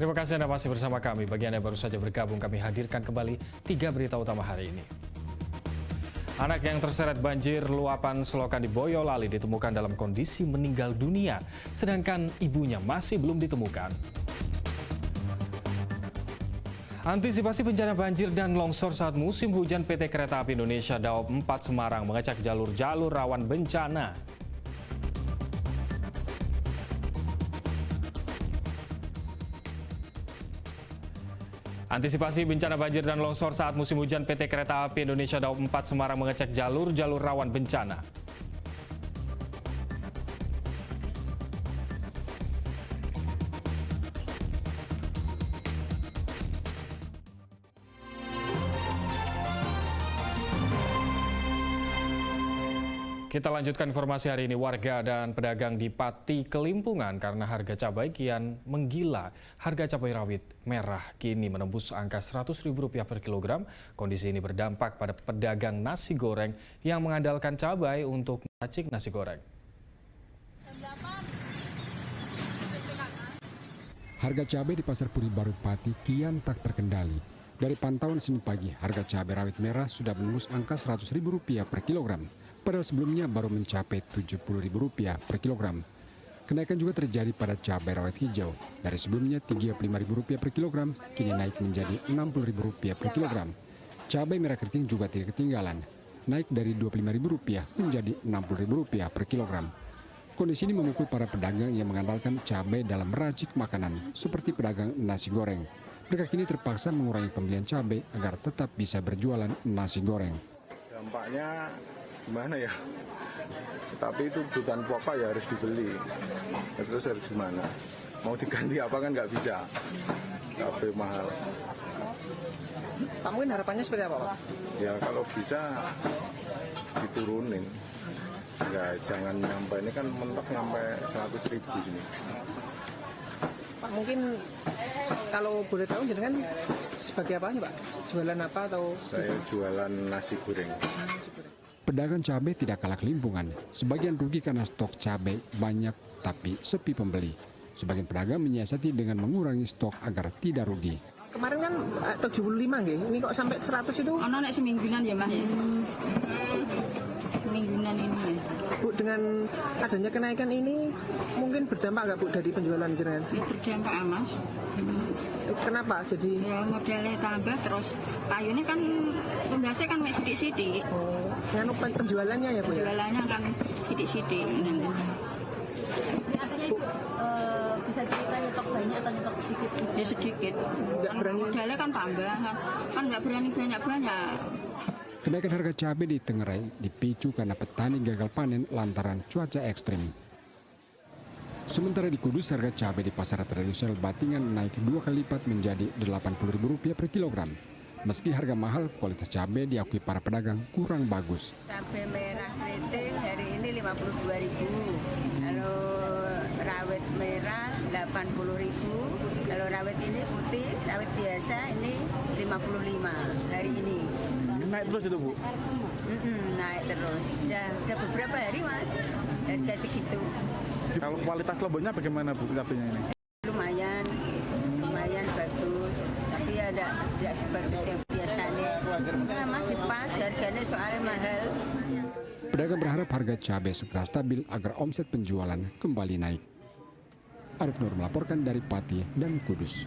Terima kasih Anda masih bersama kami. Bagi Anda yang baru saja bergabung, kami hadirkan kembali 3 berita utama hari ini. Anak yang terseret banjir luapan selokan di Boyolali ditemukan dalam kondisi meninggal dunia, sedangkan ibunya masih belum ditemukan. Antisipasi bencana banjir dan longsor saat musim hujan, PT Kereta Api Indonesia Daob 4 Semarang mengecek jalur-jalur rawan bencana. Antisipasi bencana banjir dan longsor saat musim hujan, PT Kereta Api Indonesia Daob 4 Semarang mengecek jalur-jalur rawan bencana. Kita lanjutkan informasi hari ini. Warga dan pedagang di Pati kelimpungan karena harga cabai kian menggila. Harga cabai rawit merah kini menembus angka Rp100.000 per kilogram. Kondisi ini berdampak pada pedagang nasi goreng yang mengandalkan cabai untuk meracik nasi goreng. Harga cabai di Pasar Puri Baru Pati kian tak terkendali. Dari pantauan Senin pagi, harga cabai rawit merah sudah menembus angka Rp100.000 per kilogram. Padahal sebelumnya baru mencapai Rp70.000 per kilogram. Kenaikan juga terjadi pada cabai rawit hijau. Dari sebelumnya Rp35.000 per kilogram, kini naik menjadi Rp60.000 per kilogram. Cabai merah keriting juga tidak ketinggalan, naik dari Rp25.000 menjadi Rp60.000 per kilogram. Kondisi ini memukul para pedagang yang mengandalkan cabai dalam meracik makanan, seperti pedagang nasi goreng. Mereka kini terpaksa mengurangi pembelian cabai agar tetap bisa berjualan nasi goreng. Dampaknya gimana ya? Tapi itu kebutuhan pokok ya harus dibeli. Terus harus gimana? Mau diganti apa kan nggak bisa. Cabai mahal. Pak, mungkin harapannya seperti apa, Pak? Ya kalau bisa diturunin. Ya jangan nyampe, ini kan mentok sampai 100.000 sini. Pak, mungkin kalau boleh tahu jenengan sebagai apa nih, Pak? Jualan apa atau? Saya jualan nasi goreng. Pedagang cabai tidak kalah kelimpungan. Sebagian rugi karena stok cabai banyak tapi sepi pembeli. Sebagian pedagang menyiasati dengan mengurangi stok agar tidak rugi. Kemarin kan 75 nggih. Ini kok sampai 100 itu? Ono nek semingguan ya, Mas. Semingguan ini. Bu, dengan adanya kenaikan ini mungkin berdampak nggak Bu dari penjualan jenengan? Ya berdampak, Mas. Kenapa? Jadi Ya modelnya tambah terus kayunya kan pembasnya kan wis sithik-sithik. nganu penjualannya ya Bu ya? Jualannya kan sithik-sithik. Artinya Ibu bisa cerita nyetok banyak atau nyetok sedikit? Ya sedikit. Nggak berani. Modalnya kan tambah, kan nggak berani banyak-banyak. Kenaikan harga cabai di Tengerai dipicu karena petani gagal panen lantaran cuaca ekstrim. Sementara di Kudus, harga cabai di pasar tradisional Batingan naik 2 kali lipat menjadi Rp80.000 per kilogram. Meski harga mahal, kualitas cabai diakui para pedagang kurang bagus. Cabai merah keriting hari ini Rp52.000. Kalau rawit merah Rp80.000. Kalau rawit ini putih, rawit biasa ini Rp55 hari ini. Naik terus itu, Bu? Naik terus. Udah beberapa hari, Mas. Harga segitu. Kalau kualitas lomboknya bagaimana, Bu, cabainya ini? Lumayan bagus. Tapi ada tidak sebagus yang biasanya. Nah, masih pas, harganya soalnya mahal. Pedagang berharap harga cabai segera stabil agar omset penjualan kembali naik. Arif Nur melaporkan dari Pati dan Kudus.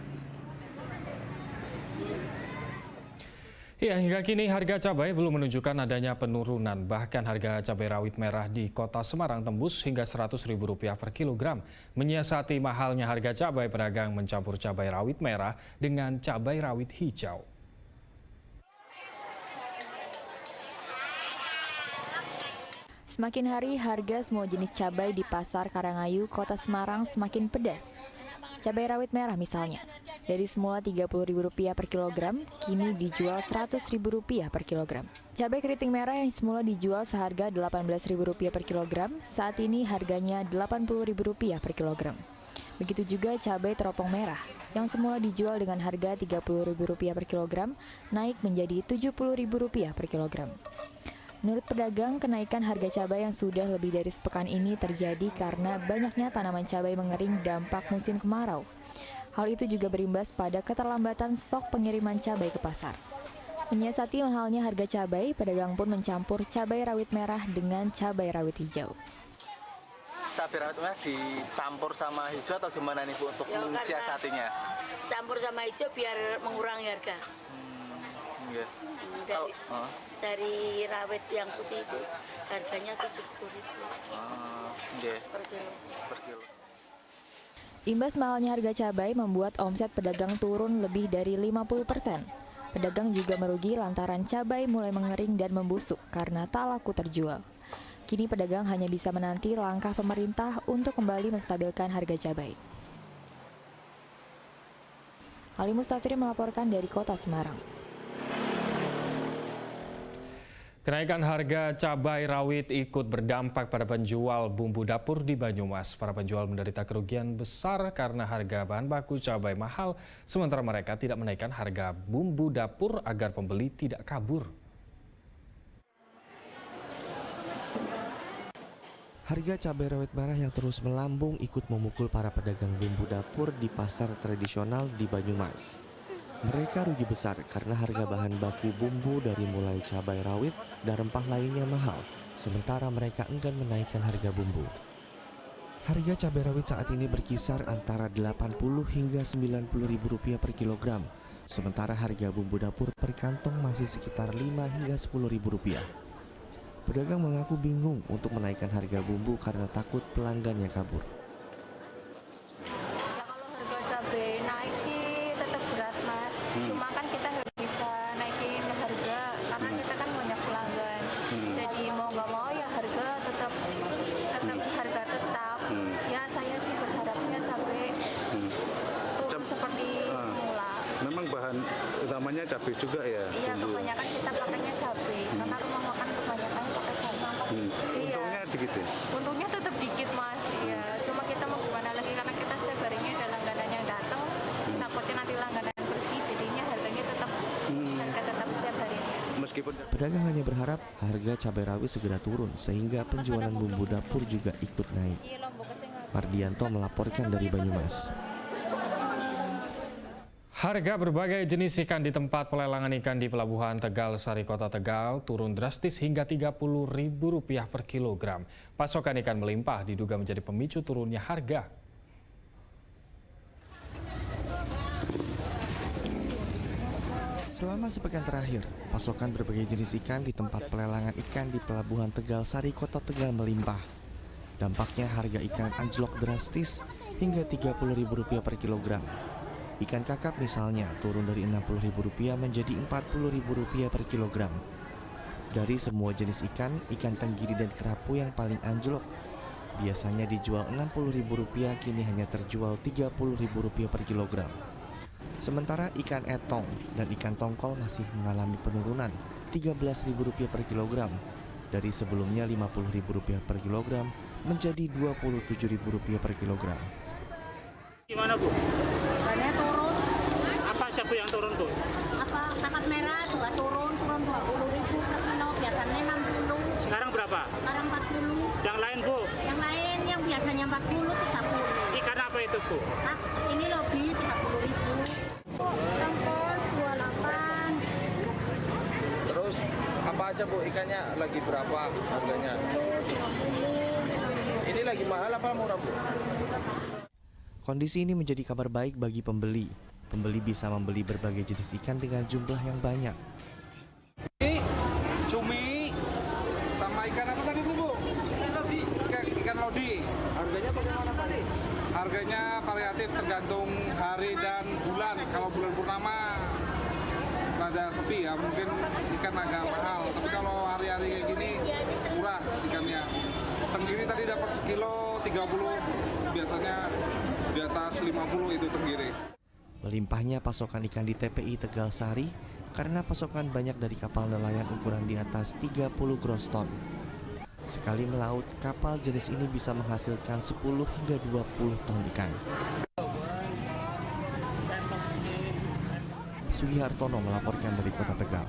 Ya, hingga kini harga cabai belum menunjukkan adanya penurunan. Bahkan harga cabai rawit merah di Kota Semarang tembus hingga Rp100.000 per kilogram. Menyiasati mahalnya harga cabai, pedagang mencampur cabai rawit merah dengan cabai rawit hijau. Semakin hari, harga semua jenis cabai di Pasar Karangayu, Kota Semarang semakin pedas. Cabai rawit merah misalnya, dari semula Rp30.000 per kilogram, kini dijual Rp100.000 per kilogram. Cabai keriting merah yang semula dijual seharga Rp18.000 per kilogram, saat ini harganya Rp80.000 per kilogram. Begitu juga cabai teropong merah, yang semula dijual dengan harga Rp30.000 per kilogram, naik menjadi Rp70.000 per kilogram. Menurut pedagang, kenaikan harga cabai yang sudah lebih dari sepekan ini terjadi karena banyaknya tanaman cabai mengering dampak musim kemarau. Hal itu juga berimbas pada keterlambatan stok pengiriman cabai ke pasar. Menyiasati mahalnya harga cabai, pedagang pun mencampur cabai rawit merah dengan cabai rawit hijau. Cabai rawit merah dicampur sama hijau atau gimana nih Bu untuk mensiasatinya? Campur sama hijau biar mengurangi harga. Dari rawit yang putih itu harganya 70.000 per kilo. Imbas mahalnya harga cabai membuat omset pedagang turun lebih dari 50%. Pedagang juga merugi lantaran cabai mulai mengering dan membusuk karena tak laku terjual. Kini pedagang hanya bisa menanti langkah pemerintah untuk kembali menstabilkan harga cabai. Ali Mustafir melaporkan dari Kota Semarang. Kenaikan harga cabai rawit ikut berdampak pada penjual bumbu dapur di Banyumas. Para penjual menderita kerugian besar karena harga bahan baku cabai mahal, sementara mereka tidak menaikkan harga bumbu dapur agar pembeli tidak kabur. Harga cabai rawit merah yang terus melambung ikut memukul para pedagang bumbu dapur di pasar tradisional di Banyumas. Mereka rugi besar karena harga bahan baku bumbu dari mulai cabai rawit dan rempah lainnya mahal, sementara mereka enggan menaikkan harga bumbu. Harga cabai rawit saat ini berkisar antara 80 hingga 90 ribu rupiah per kilogram, sementara harga bumbu dapur per kantong masih sekitar 5 hingga 10 ribu rupiah. Pedagang mengaku bingung untuk menaikkan harga bumbu karena takut pelanggannya kabur. Cuma kan kita nggak bisa naikin harga karena kita kan banyak pelanggan. Jadi mau nggak mau ya harga tetap harga tetap. Ya saya sih berharapnya sampai turun seperti semula. Memang bahan utamanya cabai juga ya? Iya, kebanyakan kita pakainya cabai karena rumah makan kebanyakan pakai cabai. Untungnya dikit ya? Untungnya tetap dikit Mas. Iya, cuma kita mau gimana lagi karena kita setiap harinya ada langganan yang datang. Takutnya nanti langganan Pedagang hanya berharap harga cabai rawit segera turun sehingga penjualan bumbu dapur juga ikut naik. Mardianto melaporkan dari Banyumas. Harga berbagai jenis ikan di tempat pelelangan ikan di Pelabuhan Tegal Sari Kota Tegal turun drastis hingga Rp30.000 per kilogram. Pasokan ikan melimpah diduga menjadi pemicu turunnya harga. Selama sepekan terakhir, pasokan berbagai jenis ikan di tempat pelelangan ikan di Pelabuhan Tegal Sari Kota Tegal melimpah. Dampaknya harga ikan anjlok drastis hingga Rp30.000 per kilogram. Ikan kakap misalnya turun dari Rp60.000 menjadi Rp40.000 per kilogram. Dari semua jenis ikan tenggiri dan kerapu yang paling anjlok biasanya dijual Rp60.000 kini hanya terjual Rp30.000 per kilogram. Sementara ikan etong dan ikan tongkol masih mengalami penurunan Rp13.000 per kilogram dari sebelumnya Rp50.000 per kilogram menjadi Rp27.000 per kilogram. Gimana Bu? Harganya turun. Apa siapa yang turun tuh? Apa kakap merah juga turun 20.000 per kilo, biasanya 60. Sekarang berapa? Sekarang 40. Yang lain Bu? Yang lain yang biasanya 40 30. Ikan apa itu Bu? Nah, ini lebih 30.000. Tongkol 28. Terus apa aja Bu ikannya lagi berapa harganya? Ini lagi mahal apa murah Bu? Kondisi ini menjadi kabar baik bagi pembeli. Pembeli bisa membeli berbagai jenis ikan dengan jumlah yang banyak. Cumi sama ikan apa tadi Bu? Ikan lodi. Harganya bagaimana tadi? Harganya variatif tergantung hari dan bulan. Kalau bulan purnama rada sepi ya, mungkin ikan agak mahal. Tapi kalau hari-hari kayak gini murah ikannya. Tenggiri tadi dapat sekilo 30, biasanya di atas 50 itu tenggiri. Melimpahnya pasokan ikan di TPI Tegal Sari karena pasokan banyak dari kapal nelayan ukuran di atas 30 gross ton. Sekali melaut, kapal jenis ini bisa menghasilkan 10 hingga 20 ton ikan. Sugihartono melaporkan dari Kota Tegal.